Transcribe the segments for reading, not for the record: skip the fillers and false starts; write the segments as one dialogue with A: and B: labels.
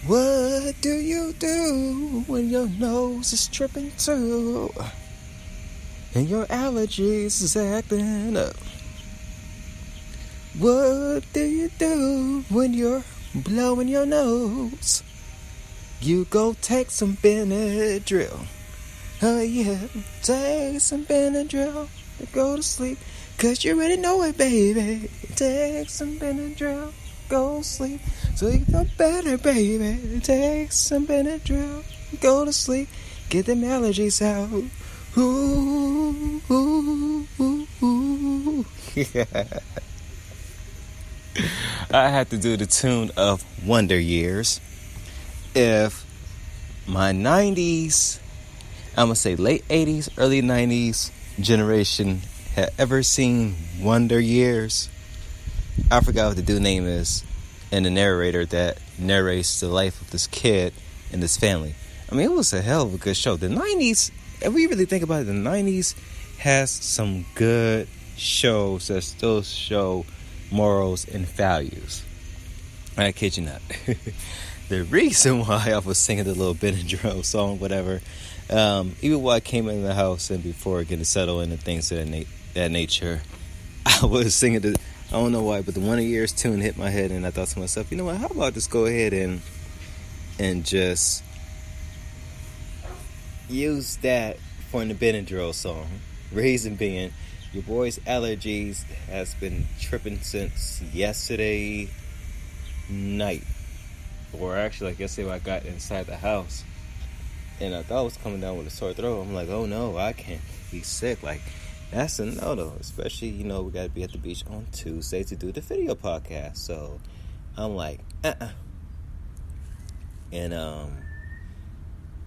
A: What do you do when your nose is tripping too? And your allergies is acting up? What do you do when you're blowing your nose? You go take some Benadryl. Oh yeah, take some Benadryl to go to sleep. Cause you already know it, baby. Take some Benadryl, go sleep. So you feel better, baby. Take some Benadryl, go to sleep. Get them allergies out. Ooh, ooh, ooh, ooh. I had to do the tune of Wonder Years. If my 90s, I'm going to say late 80s, early 90s generation had ever seen Wonder Years, I forgot what the dude's name is, and the narrator that narrates the life of this kid and this family. I mean, it was a hell of a good show. The 90s, if we really think about it, the 90s has some good shows that still show morals and values. I kid you not. The reason why I was singing the little Benadryl song, whatever, even while I came in the house and before getting settled and things of that nature, I was singing the, I don't know why, but the Wonder Years tune hit my head, and I thought to myself, you know what, how about just go ahead and just use that for the Benadryl song. Reason being, your boy's allergies has been tripping since yesterday night. Or actually, like yesterday when I got inside the house. And I thought I was coming down with a sore throat. I'm like, oh no, I can't be sick. Like, that's a no though. Especially, you know, we got to be at the beach on Tuesday to do the video podcast. So, I'm like, And,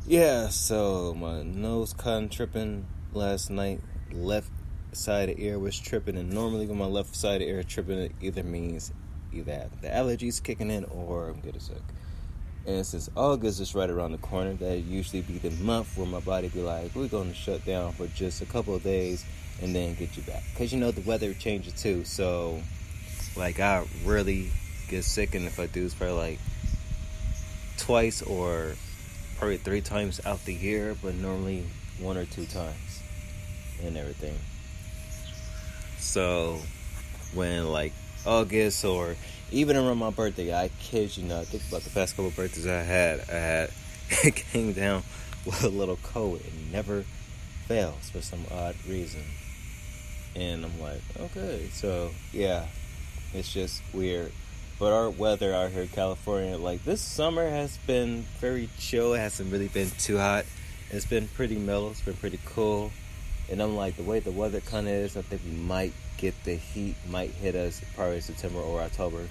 A: yeah, so my nose caught tripping last night. Left side of the ear was tripping. And normally when my left side of the ear tripping, it either means either the allergies kicking in or I'm getting sick. And since August is right around the corner, that usually be the month where my body be like, we're going to shut down for just a couple of days and then get you back. Because you know the weather changes too. So like I really get sick, and if I do, it's probably like twice or probably 3 times out the year, but normally 1 or 2 times and everything. So when like August or even around my birthday, I kid you not, I think about the past couple of birthdays I had it came down with a little cold. It never fails for some odd reason. And I'm like, okay, so yeah, it's just weird. But our weather out here in California, like this summer has been very chill. It hasn't really been too hot. It's been pretty mellow. It's been pretty cool. And I'm like, the way the weather kind of is, I think we might get the heat, might hit us probably September or October.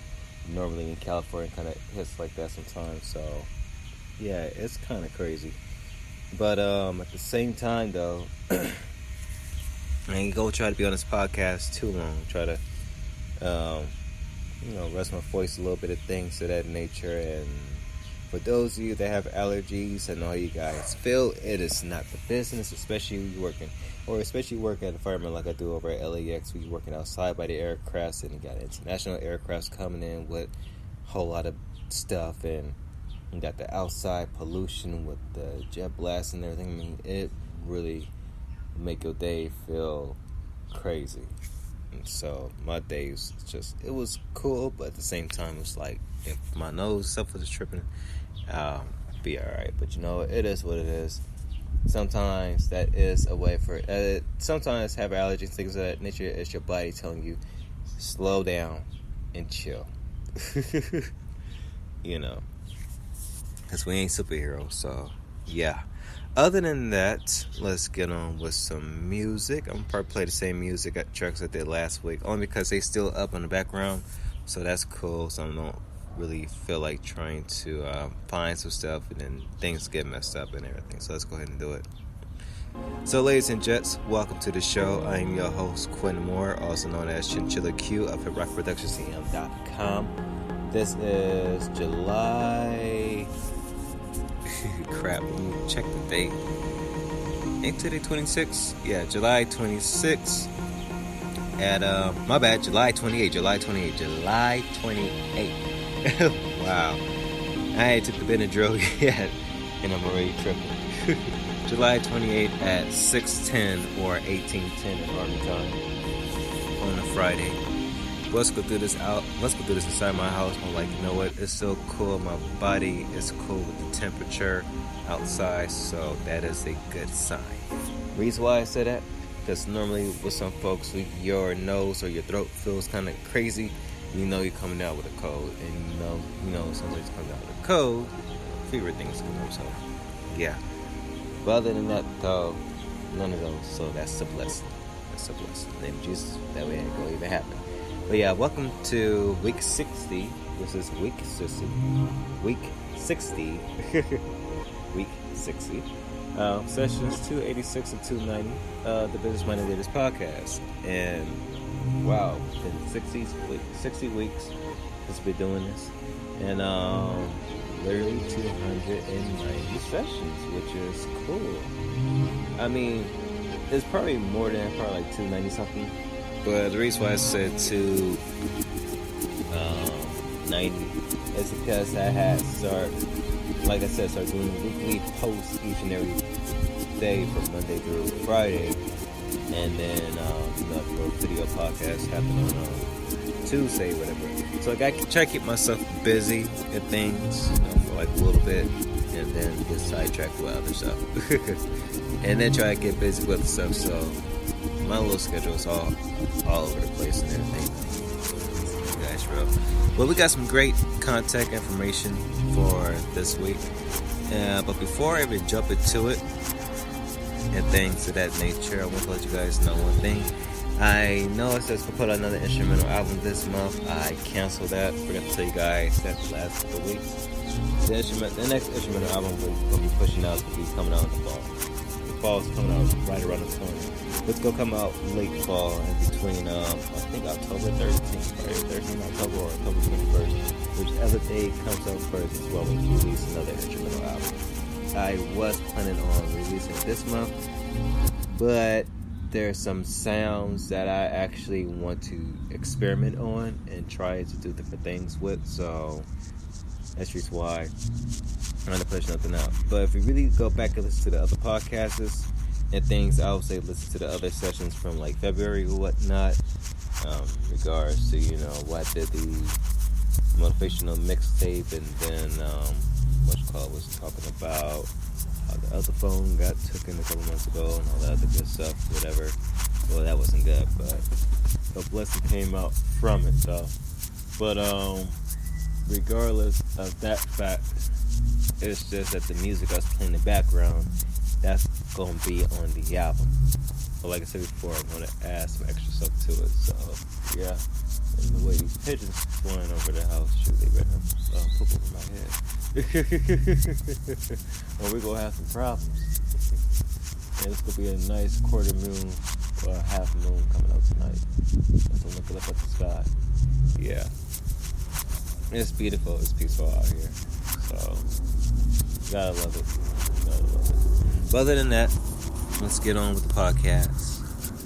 A: Normally in California, kind of hits like that sometimes. So, yeah, it's kind of crazy. But at the same time, though, I ain't go try to be on this podcast too long. Try to, rest my voice a little bit of things of that nature. And for those of you that have allergies, I know you guys feel it is not the business, especially working at a fireman like I do over at LAX. We working outside by the aircrafts, and you got international aircrafts coming in with a whole lot of stuff, and you got the outside pollution with the jet blast and everything. I mean, it really make your day feel crazy. And so my days it was cool, but at the same time, it's like if my nose stuff was tripping, I'll be alright. But you know, it is what it is. Sometimes that is a way for it. Sometimes have allergies, things of that nature. It's your body telling you, slow down and chill. You know, because we ain't superheroes. So yeah. Other than that, let's get on with some music. I'm probably play the same music tracks I did last week, only because they still up in the background, so that's cool. So I don't really feel like trying to find some stuff and then things get messed up and everything. So let's go ahead and do it. So ladies and gents, welcome to the show. I am your host, Quinn Moore, also known as Chinchilla Q of HipRockProductionsCM.com. This is July... crap, let me check the date. Ain't today 26? Yeah, July 26 at my bad, July 28. Wow. I ain't took the Benadryl yet, and I'm already tripping. July 28th at 6:10 or 18:10 in Army time on a Friday. Let's go through this inside my house. I'm like, you know what? It's so cool. My body is cool with the temperature outside, so that is a good sign. Reason why I say that? Because normally with some folks, your nose or your throat feels kind of crazy. You know you're coming out with a cold, and you know somebody's coming out with a cold. Fever things come up, so yeah. But other than that, though, none of those. So that's a blessing. That's a blessing. In the name of Jesus, that way ain't gonna even happen. But yeah, welcome to week 60. This is week 60. Week 60. Week 60. Sessions 286 and 290. The Business Minded Leaders podcast. And wow, been 60 weeks since we've been doing this. And literally 290 sessions, which is cool. I mean, it's probably more than like 290 something. But the reason why I said 290 is because I had start doing weekly posts each and every day from Monday through Friday. And then, the video podcast happened on Tuesday, whatever. So I try to keep myself busy and things, for like a little bit, and then get sidetracked with other stuff. And then try to get busy with stuff, so my little schedule is all over the place and everything. You guys, bro. Well, we got some great contact information for this week. But before I even jump into it, and things of that nature, I want to let you guys know one thing. I know it says we'll put out another instrumental album this month. I canceled that. Forgot to tell you guys that the last couple of weeks. The next instrumental album we're going to be pushing out will be coming out in the fall. The fall is coming out right around the corner. It's going to come out late fall in between, I think October 13th, right? 13th October or October 21st. Whichever day comes out first is when we release another instrumental album. I was planning on releasing this month, but there's some sounds that I actually want to experiment on and try to do different things with, so that's just why I'm trying to push nothing out. But if you really go back and listen to the other podcasts and things, I would say listen to the other sessions from like February or whatnot, regards to, what I did the motivational mixtape, and then was talking about how the other phone got taken a couple months ago and all that other good stuff, whatever. Well, that wasn't good, but a blessing came out from it, though. But regardless of that fact, it's just that the music I was playing in the background, that's going to be on the album. But like I said before, I'm going to add some extra stuff to it, so yeah. And the way these pigeons flying over the house, shoot, they better poop over my head. Or we're going to have some problems. And it's going to be a nice quarter moon or a half moon coming out tonight. So I'm looking up at the sky. Yeah. It's beautiful. It's peaceful out here. So, gotta love it. But other than that, let's get on with the podcast.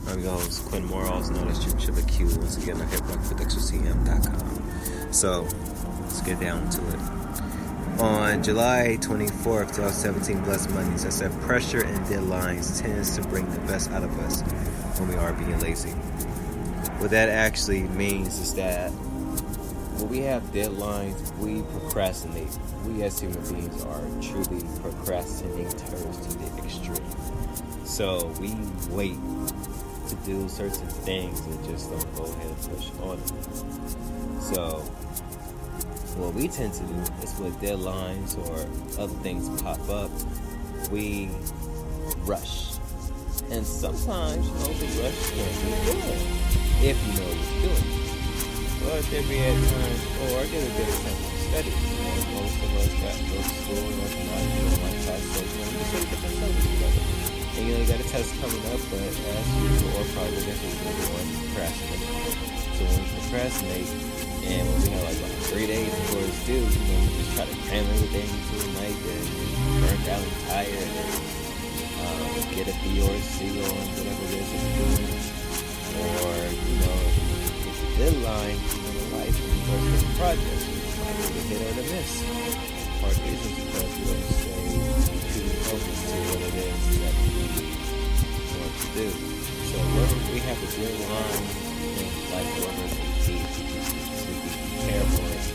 A: I'm your host, Quinn Moore, also known as Chip Q. Once again, I'm here at BlackFootXOCM.com. So, let's get down to it. On July 24th, 2017, Blessed Mondays, I said pressure and deadlines tends to bring the best out of us when we are being lazy. What that actually means is that when we have deadlines, we procrastinate. We as human beings are truly procrastinators to the extreme. So we wait to do certain things and just don't go ahead and push on it. So what we tend to do is when deadlines or other things pop up, we rush. And sometimes, the rush can be good if you know what you're doing. But there be at times, or there will be a time to study. Most of us got to go to school and whatnot, like class study, you just get different stuff together. And you got a test coming up, but as usual, or probably definitely going to procrastinate. So when we procrastinate, and when we have like 3 days before it's due, we just try to cram everything into the night and burn out and tired and get a B or a C on whatever it is that you're doing. Or, it's a deadline in life when you first get a project. You might get a hit or a miss. Or reason because we don't stay too focused to what it is that we want to do. So we have a green line in life order to prepare for it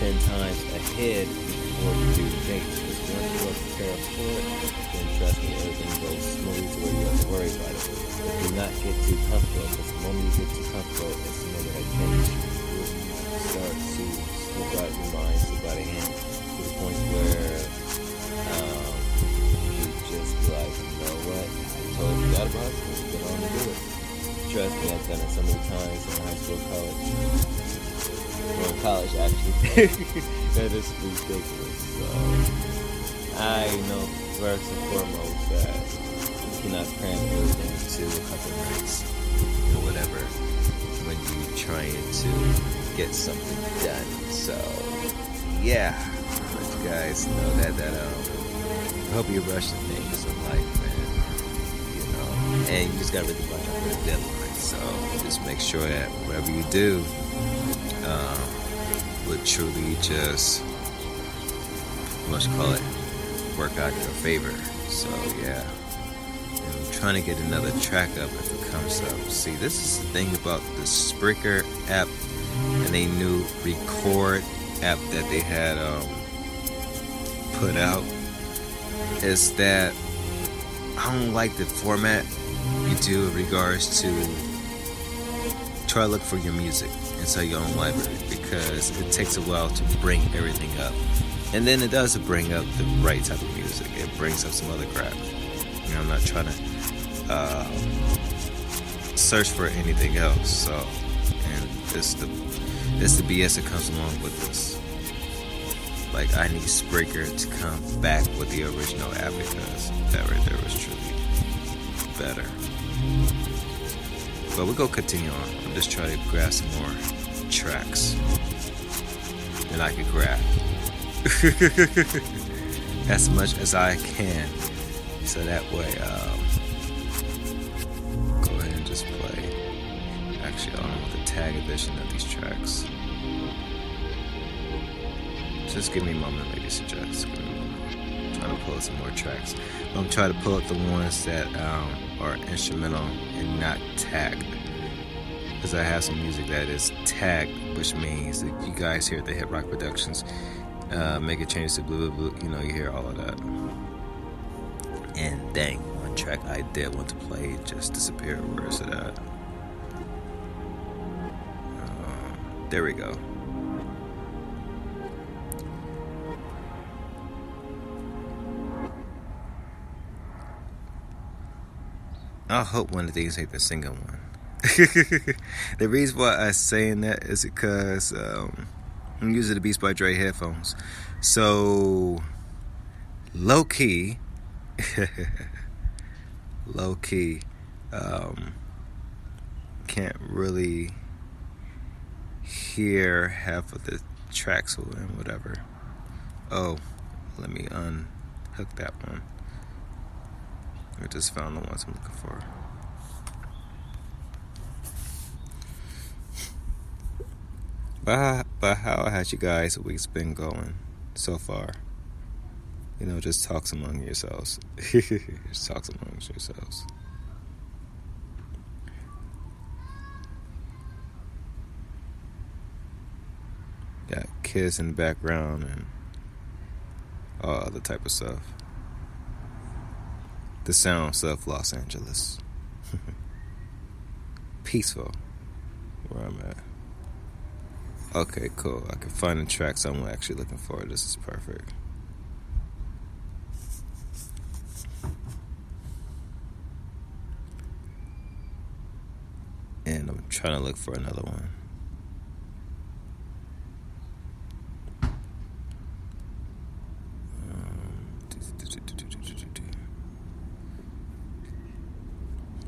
A: 10 times ahead before the due date. Because once you are prepared for it, then trust me, everything goes smooth where you don't have to worry about it. But do not get too comfortable, because the moment you get too comfortable, it's the moment that things will start to slip out your mind, slip out of hand, to the point where you just be like, you know what, I totally forgot about it, let's get on and do it. Trust me, I've done it so many times in high school, college. Well, in college, actually. That is ridiculous. So, I know first and foremost that you cannot cram everything into a couple nights or whatever when you're trying to get something done. So, yeah, let you guys know that I hope you're rushing things in life, man. You know, and you just gotta really watch out for the deadline. So, just make sure that whatever you do would truly just, what you call it, work out in your favor. So yeah, and I'm trying to get another track up if it comes up. See, this is the thing about the Spreaker app and a new record app that they had put out, is that I don't like the format you do in regards to try to look for your music inside your own library, because it takes a while to bring everything up, and then it does bring up the right type of music. It brings up some other crap. You know, I'm not trying to search for anything else. So, and it's the BS that comes along with this. Like, I need Spreaker to come back with the original app, because that right there was truly better. But we're going to continue on. I'm just trying to grab some more tracks than I can grab. As much as I can. So that way, go ahead and just play. Actually, I don't know the tag edition of these tracks. Just give me a moment, ladies and gents. Give me a moment. I'm trying to pull up some more tracks. I'm trying to pull up the ones that are instrumental and not tagged, because I have some music that is tagged, which means that you guys hear the Hit Rock Productions, make a change to blue, blue, you know, you hear all of that. And dang, one track I did want to play just disappeared. Where is it at? There we go. I hope one of these ain't the single one. The reason why I'm saying that is because I'm using the Beats by Dre headphones. So, low key, can't really hear half of the tracks and whatever. Oh, let me unhook that one. I just found the ones I'm looking for. But how has you guys' week's been going so far? You know, just talks among yourselves. Just talks amongst yourselves. Got kids in the background and all other type of stuff. The sounds of Los Angeles. Peaceful, where I'm at. Okay, cool. I can find the tracks I'm actually looking for. This is perfect. And I'm trying to look for another one.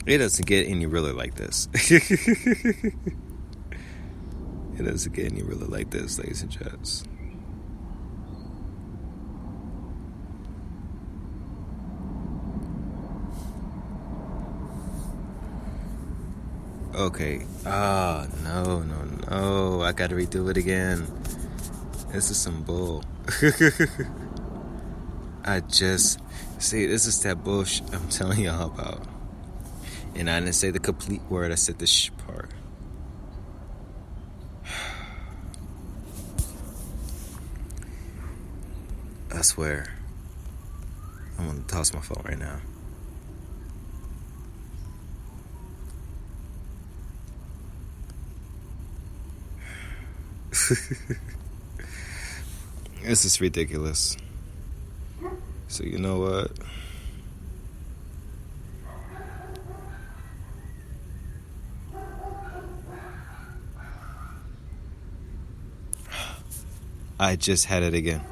A: It doesn't get any realer like this. It doesn't get any realer like this, ladies and gents. Okay. No. I gotta redo it again. This is some bull. See, this is that bullshit I'm telling y'all about. And I didn't say the complete word, I said the sh part. I swear, I'm gonna toss my phone right now. This is ridiculous. So you know what? I just had it again.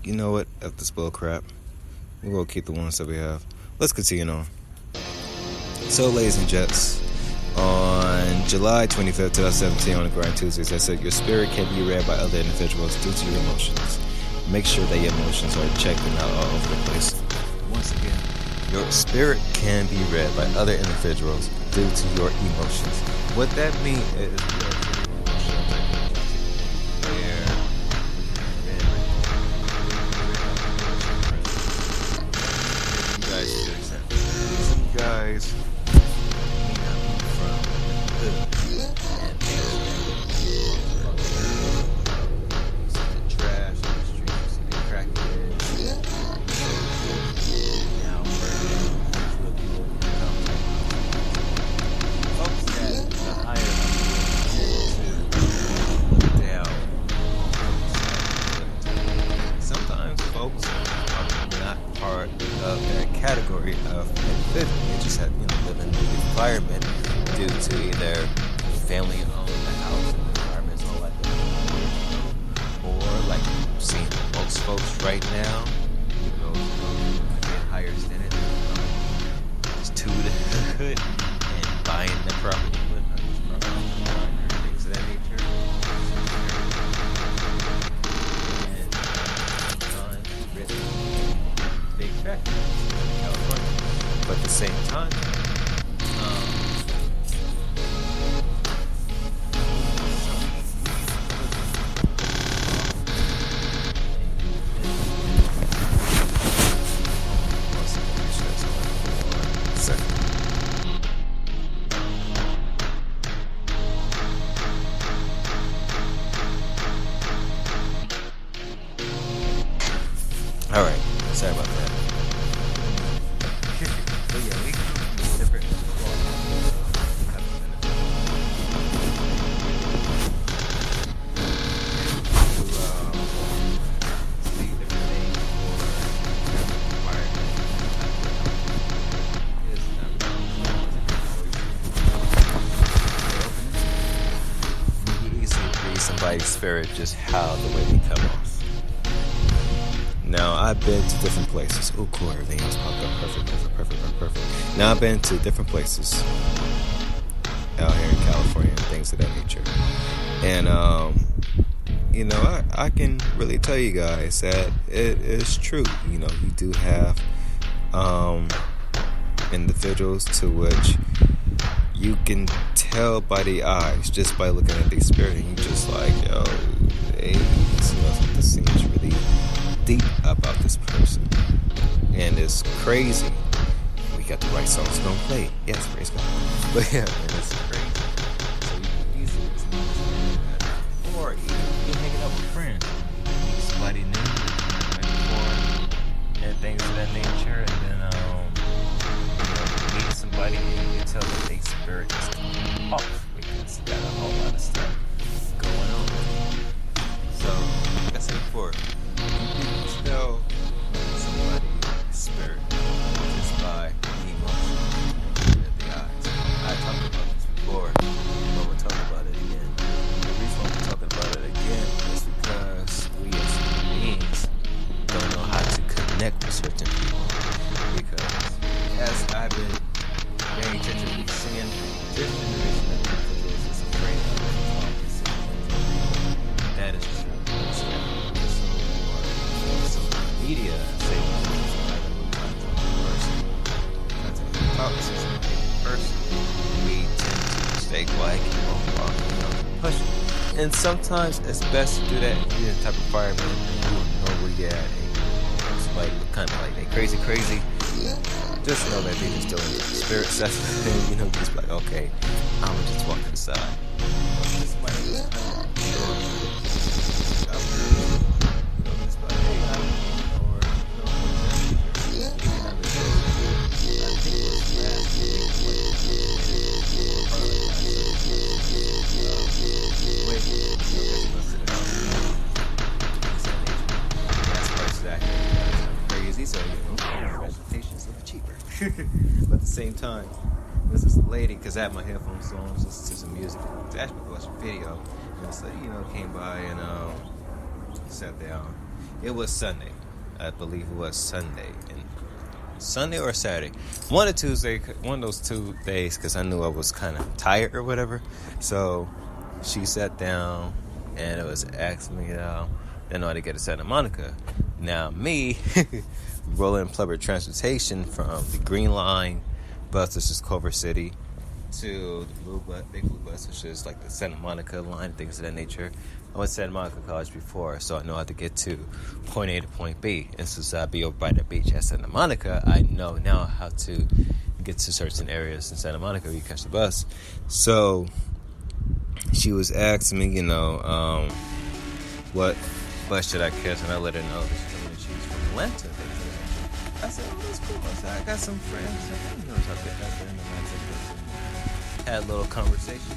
A: You know what? F this bull crap. We're gonna keep the ones that we have. Let's continue on. So, ladies and gents, on July 25th, 2017, on the Grind Tuesdays, I said your spirit can be read by other individuals due to your emotions. Make sure that your emotions are checked and not all over the place. Once again, your spirit can be read by other individuals due to your emotions. What that means is guys category of individual. They just have, live in the environment due to either family owned the house and the environment's all like that. Or like seeing most folks right now, get higher standard, just to the hood and buying the property with things of that nature. And big factor. But at the same time, all right, sorry about that. Somebody's spirit, just how the way they come off. Now, I've been to different places. Oh, cool, everything else popped up. Perfect. Now, I've been to different places out here in California and things of that nature. And, I can really tell you guys that it is true. You do have individuals to which you can tell by the eyes, just by looking at the spirit, and you just like, yo, hey, something seems really deep about this person. And it's crazy. We got the right songs gonna play. Yes, praise God. But yeah, man, it's crazy. So you can easily or even hanging out with friends. You meet somebody new, and things of that nature, and then meeting somebody and you can tell that they spirit is off because they got a whole lot of stuff going on. So, like I said before, you can tell somebody's spirit just by the emotion and the eyes. I talked about this before, but we'll talk about it again. The reason why we're talking about it again is because we as human beings don't know how to connect with certain people. Because as I've been very intentionally seeing this generation of stay quiet, keep on walking, push it. And sometimes it's best to do that if you're the type of fireman and you don't know where you're at. And it's like kind of like they crazy. Just know that they just doing the spirit session. Just like, okay, I'm gonna just walk to the side. But at the same time, there's this lady, because I had my headphones on, listening to some music. I actually watched a video, and this lady, came by and sat down. It was Sunday, I believe it was Sunday, and Sunday or Saturday, one of those 2 days, because I knew I was kind of tired or whatever. So she sat down, and it was asking me, I know how to get to Santa Monica. Now me. Rolling public transportation from the Green Line bus, which is Culver City, to the big blue bus, which is like the Santa Monica line, things of that nature. I went to Santa Monica College before, so I know how to get to point A to point B. And since I'll be over by the beach at Santa Monica, I know now how to get to certain areas in Santa Monica where you catch the bus. So she was asking me, what bus should I catch, and I let her know that she's from Atlanta. I said, oh, that's cool. I said, I got some friends. I didn't know how to get out there in Atlanta. Had a little conversation,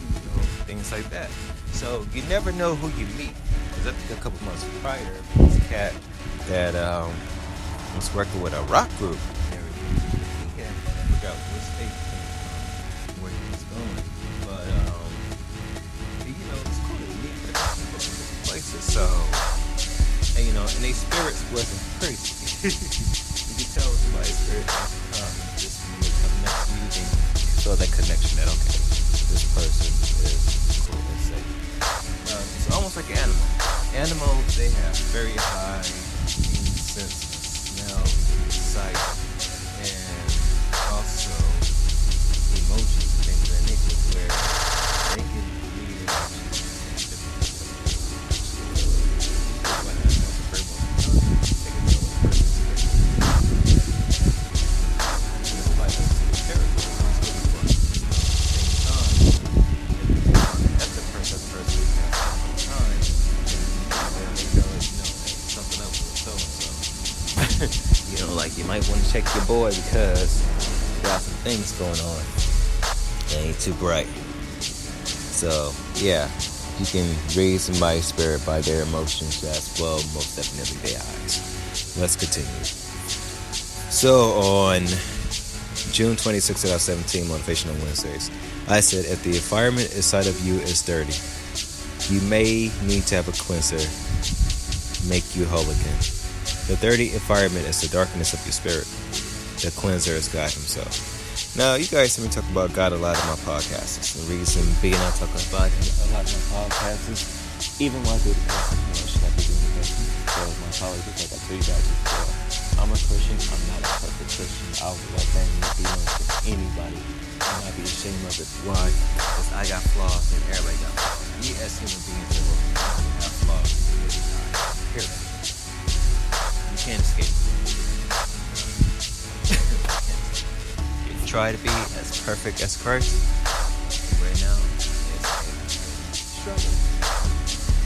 A: things like that. So you never know who you meet. Because I think a couple months prior, there was a cat that was working with a rock group. He had forgot what state where he was going. But, it's cool to meet different places. So, and their spirits wasn't crazy. You can tell somebody's spirit has come, just when they come next to you, then you feel that connection that, okay, this person is cool and safe. It's almost like an animal. Animals, they have very high sense of smell, sight, and also emotions and things of that nature, where they can read emotions. You might want to check your boy because there are some things going on. They ain't too bright. So, yeah, you can read somebody's spirit by their emotions as well, most definitely their eyes. Let's continue. So, on June 26, 2017, Motivational Wednesdays, I said, if the environment inside of you is dirty, you may need to have a cleanser make you whole again. The dirty environment is the darkness of your spirit. The cleanser is God himself. Now, you guys hear me talk about God a lot in my podcasts. The reason being I talk about him a lot in my podcasts is even while I do the podcast, should I be doing the question? So my colleagues, like I told you guys before, I'm a Christian. I'm not a perfect Christian. I would let that be known to anybody. I'm not be ashamed of it. Why? Because I got flaws and everybody got flaws. We as human beings have flaws. Period. You can't escape. You try to be as perfect as Christ. Right now, it's a struggle.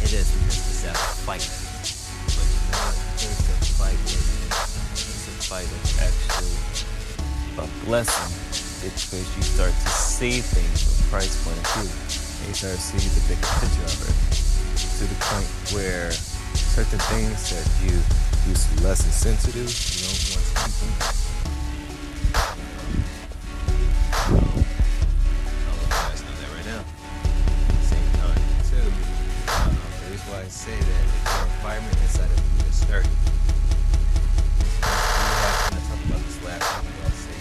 A: It is because it's a fight. But you know what? It's a fight. It's a fight that's actually a blessing. It's because you start to see things from Christ's point of view. And you start to see the bigger picture of it. To the point where certain things that you used to be less insensitive, you don't want to keep them. I'll let you guys know that right now. At the same time, too, the reason why I say that if your environment inside of you is dirty, we have talked about this last week. I say,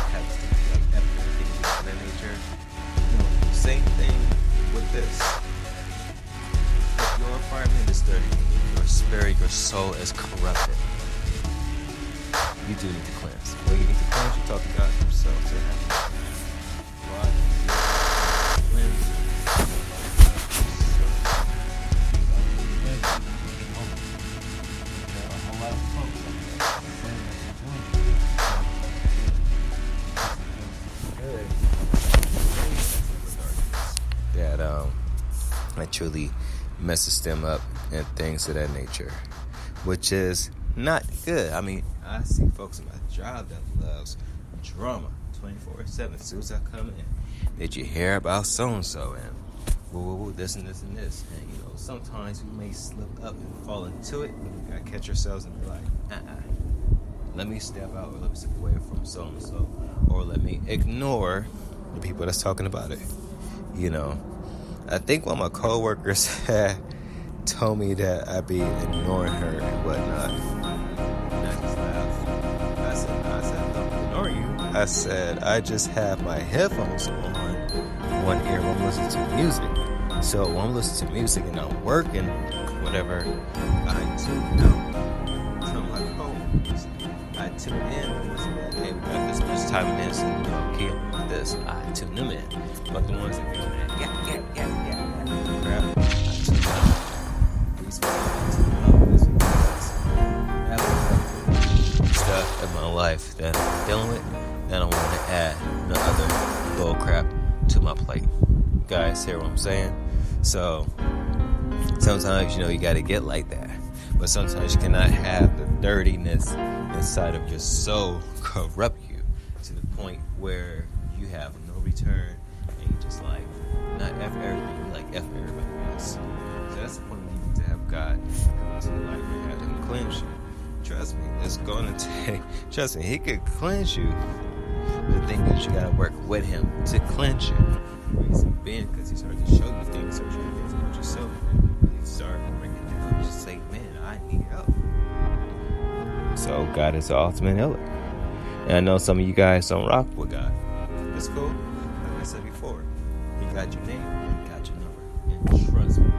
A: have to be like epic things of that nature. Same thing with this. If your environment is dirty, your spirit, your soul is corrupted, you do need to cleanse. Well, you need to cleanse, you talk to God himself to have. Why? it truly messes them up and things of that nature, which is not good. I mean, I see folks in my job that loves drama 24/7. As soon as I come in, did you hear about so-and-so and woo, this and this and this? And sometimes we may slip up and fall into it, and we gotta catch ourselves and be like, let me step out, or let me step away from so-and-so, or let me ignore the people that's talking about it. I think one of my coworkers had told me that I'd be ignoring her and whatnot. And I just laughed. I said, don't ignore you. I said, I just have my headphones on one ear when I'm listening to music. So when I'm listening to music and I'm working, whatever, I tune out. So I'm like, I tune in. Hey, we got this much time in this, and keep this. I tune them in. But the ones that be like, yeah, crap, I tune out. Stuff in my life that I'm dealing with, and I want to add no other bull crap to my plate. You guys hear what I'm saying? So sometimes you got to get like that, but sometimes you cannot have the dirtiness inside of your soul corrupt you to the point where you have no return, and you just like not F everything, you like F everybody else. So that's the point where you need to have God come into your life and have Him cleanse you. Trust me, it's going to take. Trust me, He could cleanse you. But the thing is, you got to work with Him to cleanse you. The reason being, because He started to show you things, so you things about yourself, and you start breaking down. Just say, man, I need help. So God is the ultimate healer. And I know some of you guys don't rock with God. It's cool. Like I said before, He got your name, He got your number. And trust me,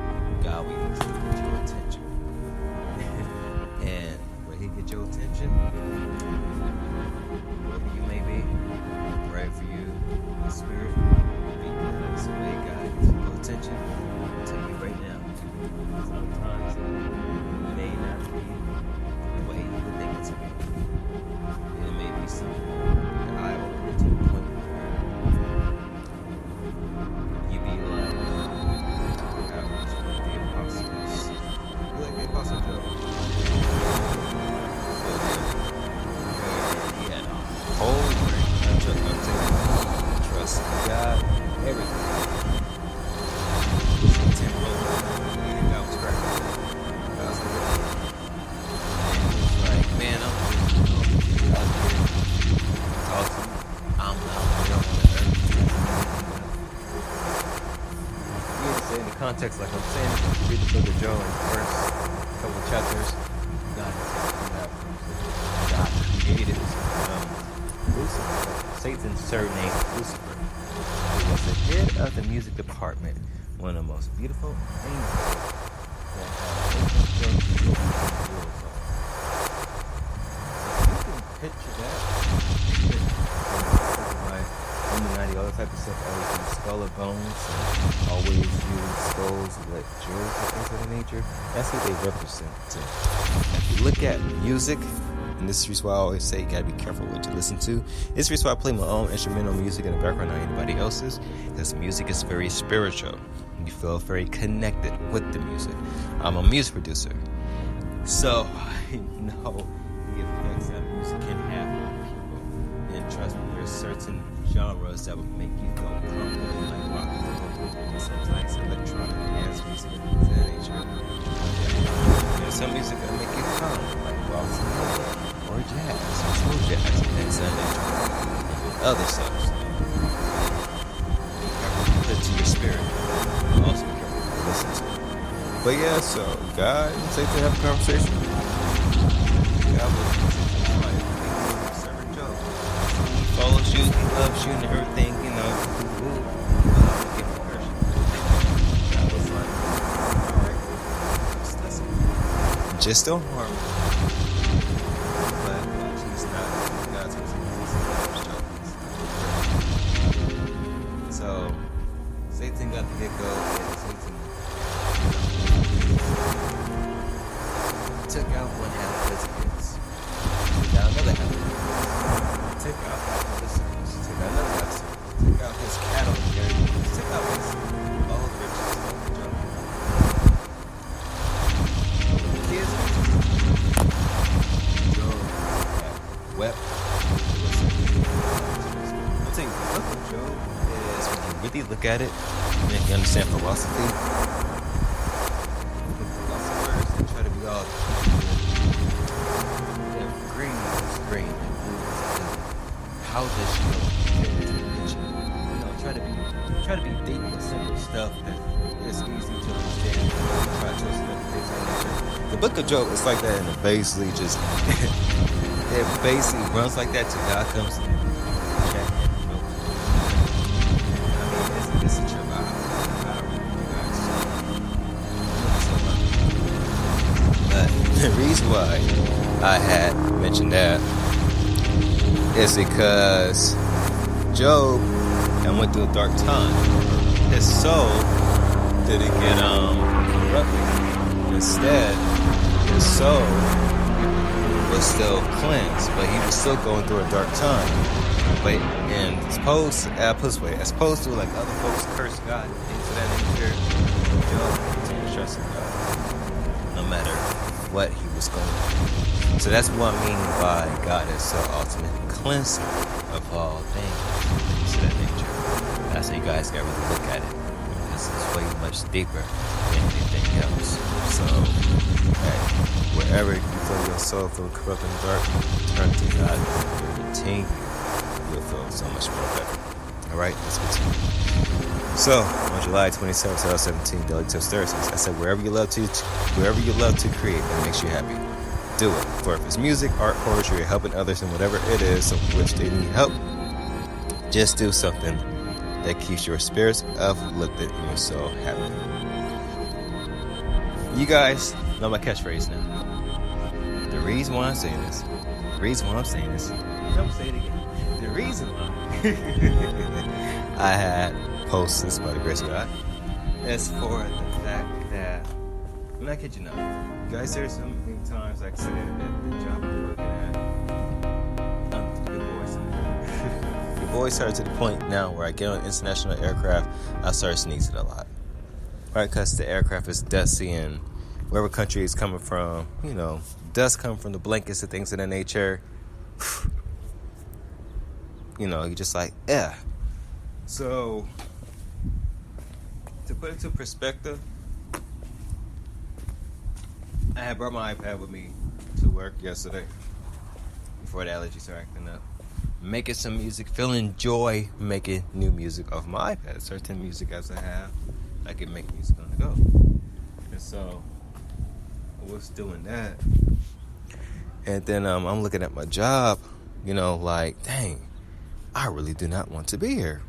A: God will get your attention. And when He get your attention, whoever you may be, pray for you, the Spirit, because the way God gets your attention, I'll tell you right now, sometimes it may not be the way you would think it's going to be. It may be something that I open to the point where you be like, I was like the apostles. You're like the apostle Joe. He had a whole ring. Trust God, everything. That was great. Like, man, I'm out here. Talk to me. I'm out here on the earth. You have to say in the context, like I'm saying, read the book of Job in the first couple of chapters. God created Lucifer, Satan's surname Lucifer. He was the head of the music department, one of the most beautiful angels that had picture that. Illuminati, all that type of stuff, always use skull or bones, and always use skulls like jewels and things of that nature. That's what they represent. If you look at music, and this is the reason why I always say you gotta be careful what you listen to. This is the reason why I play my own instrumental music in the background, not anybody else's, because music is very spiritual. You feel very connected with the music. I'm a music producer, so I know the effects that music can have on people. And trust me, there's certain genres that will make you go comfortable, like rock and roll, and sometimes electronic dance music and things of that nature. There's some music that will make you calm, like waltz and roll, or jazz, or slow jazz, and things of that nature. And other stuff. So be careful to put to your spirit. Also be careful to listen to. But yeah, so God and Satan have a conversation. God will servant Job. He follows you, he loves you, and everything, you know. God was like, alright, just don't harm him. But he's not God's person. So Satan got the get-go, and Satan took out one half of his kids. Took out another half of his kids. Took out half of his servants. Took out another half of his servants. Took out his cattle and everything. Took out all the Job is, when you really look at it, and you understand philosophy, the philosophers, they try to be all, green is green and blue is blue. How does she know fit into the picture? Try to be deep with simple stuff that is easy to understand. Try to explain things like that. The Book of Job is like that, and it basically just it basically runs like that till God comes in. Check. I mean, it's a trip. I really you guys. But the reason why I had mentioned that is because Job and went through a dark time. His soul didn't get corrupted. Instead, his soul was still cleansed, but he was still going through a dark time. But as opposed to like other folks curse God and things of that nature, Job continued to trust in God, no matter what he was going through. So that's what I mean by God is so ultimate cleansing of all things of that nature. That's how you guys gotta really look at it. This is way much deeper than anything else. So, wherever you feel your soul feel corrupt and dark, turn to God and continue. You'll feel so much more better. Alright, let's continue. So, on July 27, 2017, Daily Tips Thursdays, I said wherever you love to create that makes you happy, do it. For if it's music, art, poetry, or helping others in whatever it is of which they need help, just do something that keeps your spirits uplifted and your soul happy. You guys know my catchphrase now. The reason why I'm saying this, I'm going to say it again. The reason why I had posted this by the grace of God is for the fact that, I'm not kidding you now, you guys, there's so many times, like I said, at the job I'm working at, the boys started to the point now where I get on international aircraft, I start sneezing a lot. Right, because the aircraft is dusty and wherever country it's coming from, dust come from the blankets and things of that nature. You're just like, yeah. So, to put it into perspective, I had brought my iPad with me to work yesterday before the allergies started acting up. Making some music, feeling joy making new music off my iPad. Certain music as I have, I can make music on the go. And so, I was doing that. And then I'm looking at my job, like, dang, I really do not want to be here.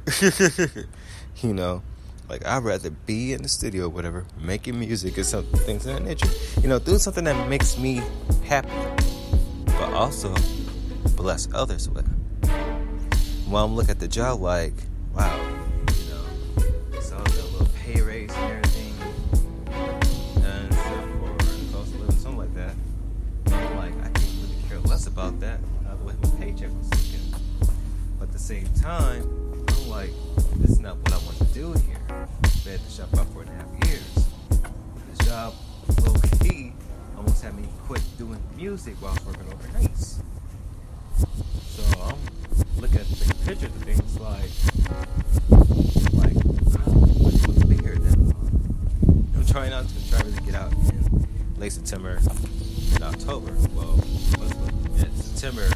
A: Like, I'd rather be in the studio or whatever, making music or some things of that nature. Doing something that makes me happy, but also bless others with. While I'm looking at the job, like, wow, so the little pay raise and everything, and stuff for the cost of living, something like that. I'm like, I can't really care less about that. Not the way my paycheck was looking. But at the same time, I'm like, this is not what I want to do here. I've been at the shop about 4.5 years. The job, low key, almost had me quit doing music while I was working overnights. So I'm looking at the big picture of things like I don't really want to be here then. I'm trying to get out in late September and October. Well, September,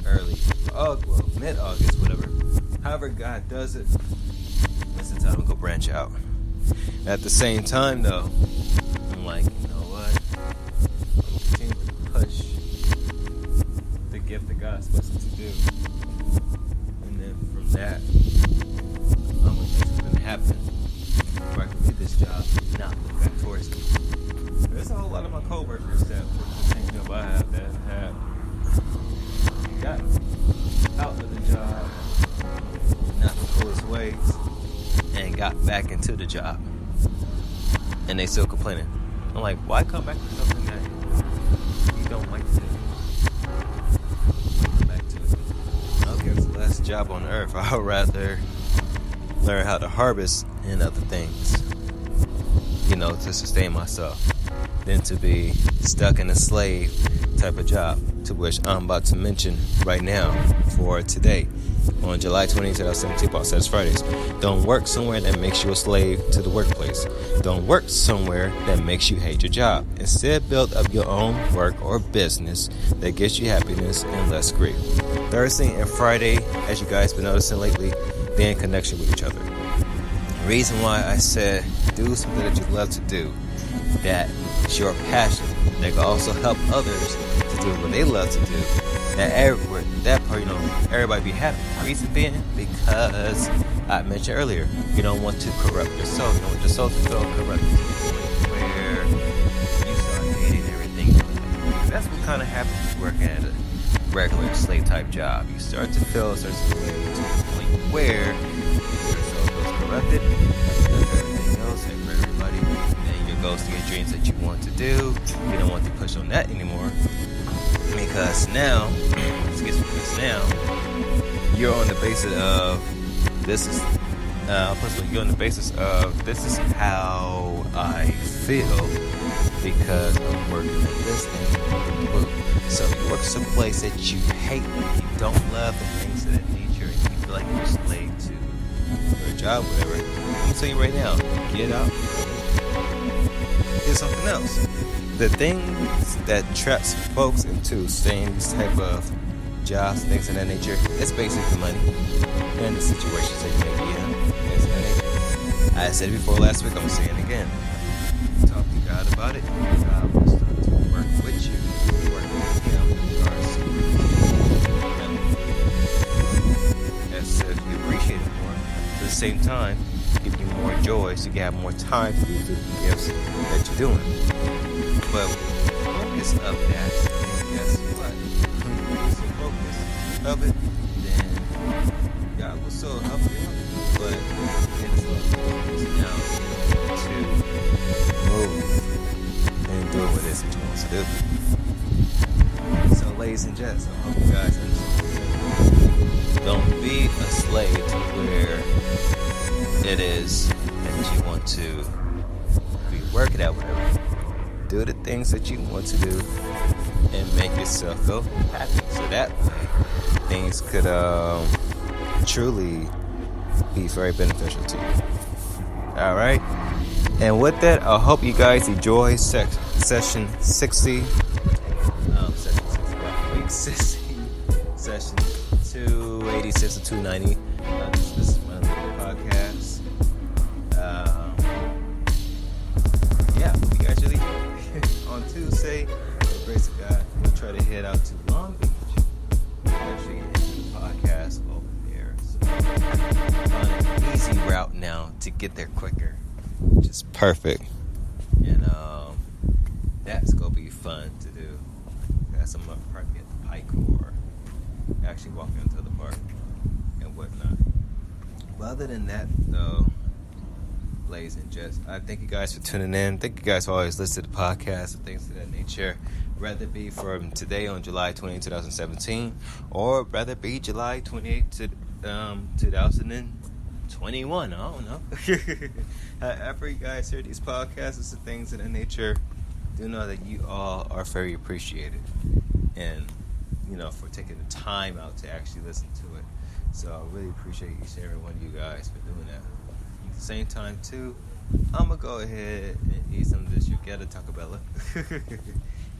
A: early August, well, mid-August, whatever. However God does it, that's the time to go branch out. At the same time, though, I'm like, you know what? I'm going to continue to push the gift that God's supposed to do. And then from that, I'm going to make something happen where I can do this job and not look back towards me. There's a whole lot of my co-workers that work the same job I have that have got out of the job, not the coolest ways, and got back into the job. And they still complaining. I'm like, why come back to something that you don't like to do? Come back to it. Okay, it's the last job on earth. I would rather learn how to harvest and other things, to sustain myself, than to be stuck in a slave type of job, to which I'm about to mention right now for today. On July 20th, 2017, Paul says Fridays. Don't work somewhere that makes you a slave to the workplace. Don't work somewhere that makes you hate your job. Instead, build up your own work or business that gets you happiness and less grief. Thursday and Friday, as you guys been noticing lately, be in connection with each other. The reason why I said do something that you love to do, that is your passion, that can also help others to do what they love to do. That part, everybody be happy. Reason being, because I mentioned earlier, you don't want to corrupt your soul. You don't want your soul to feel corrupted to the point where you start hating everything. That's what kind of happens working at a regular slave type job. You start to feel a certain way to the point where your soul feels corrupted. Everything else, for everybody, and your goals to your dreams that you want to do, you don't want to push on that anymore. Because now, you're on the basis of this is how I feel because I'm working at this thing. So you work someplace that you hate, you don't love, the things of that nature, and you feel like you're a slave to your job, whatever. I'm gonna tell you right now, get out, do something else. The things that traps folks into staying these type of jobs, things of that nature, it's basically the money and the situations that you may be in, things of that nature. I said it before last week, I'm going to say it again. Talk to God about it. God will start to work with you, work with Him in regards to as if you appreciate it more. At the same time, give you more joy so you can have more time to do the gifts that you're doing. But focus of that, and guess what? When you lose the focus of it, then God will still help you out. But it's now to move and do what it is that you want to do. So, ladies and gents, I hope you guys understand. Don't be a slave to where it is that you want to be working at, whatever. Do the things that you want to do and make yourself feel happy. So that way, things could truly be very beneficial to you. Alright? And with that, I hope you guys enjoy session 60. Session 286 and 290. This is one of the podcasts. Hope you guys really on Tuesday, by the grace of God, we'll try to head out to Long Beach. Actually, do the podcast over there. So, on an easy route now to get there quicker, which is perfect. And that's gonna be fun to do. Got some probably at the Pike or actually walking into the park and whatnot. But other than that, though, ladies and gents, I thank you guys for tuning in. Thank you guys for always listening to the podcast and things of that nature. Whether it be from today on July 20, 2017, or whether it be July 28, 2021. I don't know. However you guys hear these podcasts and things of that nature, do know that you all are very appreciated. And, for taking the time out to actually listen to it. So I really appreciate each and every one of you guys for doing that. At the same time, too, I'm going to go ahead and eat some of this Yuketa Taco Bella.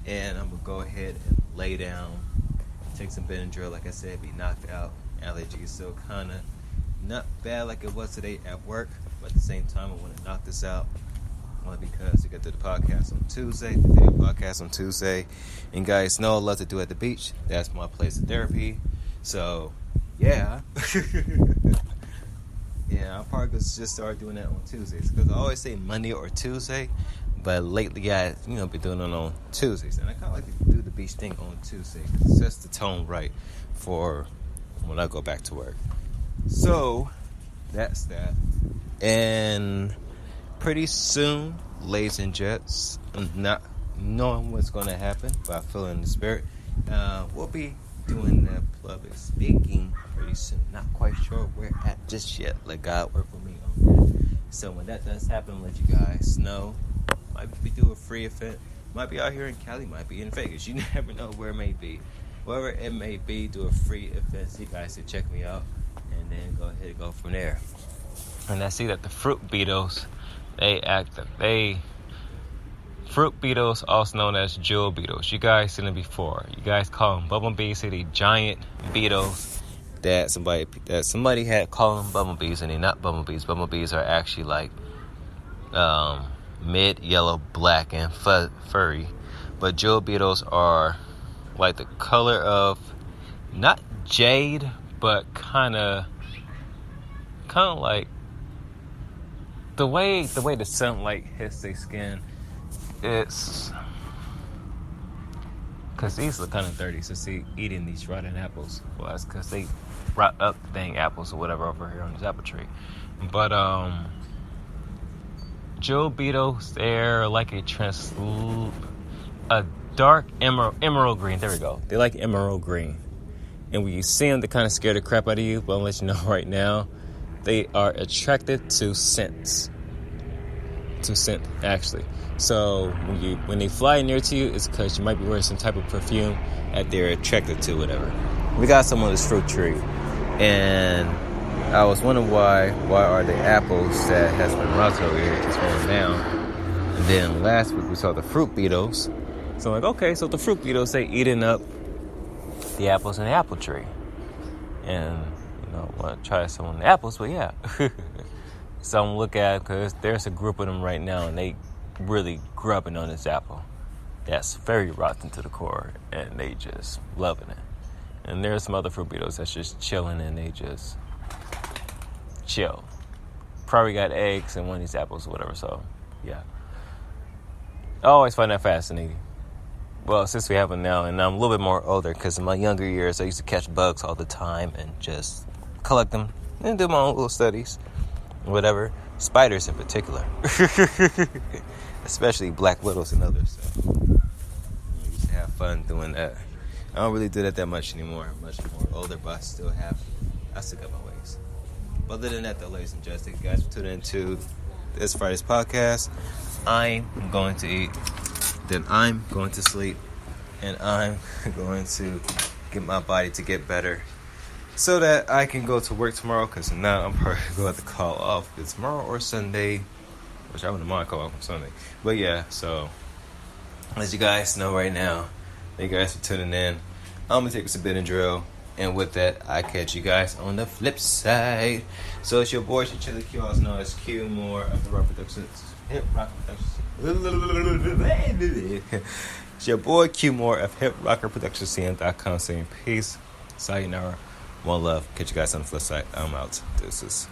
A: And I'm going to go ahead and lay down, take some Benadryl, like I said, be knocked out. Allergy is still kind of not bad like it was today at work. But at the same time, I want to knock this out. Only because we got to the podcast on Tuesday, the video podcast on Tuesday. And guys know I love to do at the beach. That's my place of therapy. So, yeah. Yeah, I'll probably just start doing that on Tuesdays. Because I always say Monday or Tuesday. But lately, I been doing it on Tuesdays. And I kind of like to do the beach thing on Tuesday. Because it sets the tone right for when I go back to work. So, that's that. And pretty soon, ladies and gents, not knowing what's going to happen, but I feel in the spirit, we'll be doing the public speaking pretty soon. Not quite sure where at just yet. Let God work with me on that. So when that does happen, I'll let you guys know. Might be do a free event. Might be out here in Cali. Might be in Vegas. You never know where it may be. Wherever it may be, do a free event so you guys can check me out. and then go ahead and go from there. And I see that the fruit beetles, fruit beetles, also known as jewel beetles. You guys seen them before. You guys call them bumblebees. See the giant beetles that somebody had called them bumblebees, and they're not bumblebees. Bumblebees are actually like mid yellow, black, and furry. But jewel beetles are like the color of not jade, but kind of like the way the sunlight hits their skin. It's because these look kind of dirty. So see, eating these rotten apples. Well, that's because they rot up the dang apples or whatever over here on this apple tree. But jewel beetles, they're like a dark emerald green. There we go. They like emerald green. And when you see them, they kind of scare the crap out of you. But I'll let you know right now, they are attracted to scents. Actually. So when they fly near to you, it's because you might be wearing some type of perfume that they're attracted to, whatever. We got some on this fruit tree, and I was wondering why are the apples that has been rotten over here just falling down. And then last week we saw the fruit beetles. So I'm like, okay, so the fruit beetles, they eating up the apples in the apple tree. And, I want to try some of the apples, but yeah. So I'm looking at it because there's a group of them right now, and they really grubbing on this apple. That's very rotten to the core, and they just loving it. And there's some other fruit beetles that's just chilling, and they just chill. Probably got eggs in one of these apples or whatever, so yeah. I always find that fascinating. Well, since we have them now, and I'm a little bit more older, because in my younger years, I used to catch bugs all the time and just collect them and do my own little studies, whatever. Spiders in particular. Especially black widows and others. So I used to have fun doing that. I don't really do that much anymore. I'm much more older, but I still got my ways. But other than that, though, ladies and gents, thank you guys for tuning into this Friday's podcast. I'm going to eat, then I'm going to sleep, and I'm going to get my body to get better so that I can go to work tomorrow, because if not, I'm probably going to have to call off either tomorrow or Sunday, which I wouldn't mind calling off on Sunday. But yeah, so as you guys know right now, thank you guys for tuning in. I'm going to take us a bit and drill. And with that, I catch you guys on the flip side. So it's your boy, your Chili Q, also known as Q More of the Rock Productions. Hip Rock Productions. It's your boy, Q More of Hip Rocker Productions, CM.com, saying peace, sayonara, one love. Catch you guys on the flip side. I'm out. Deuces.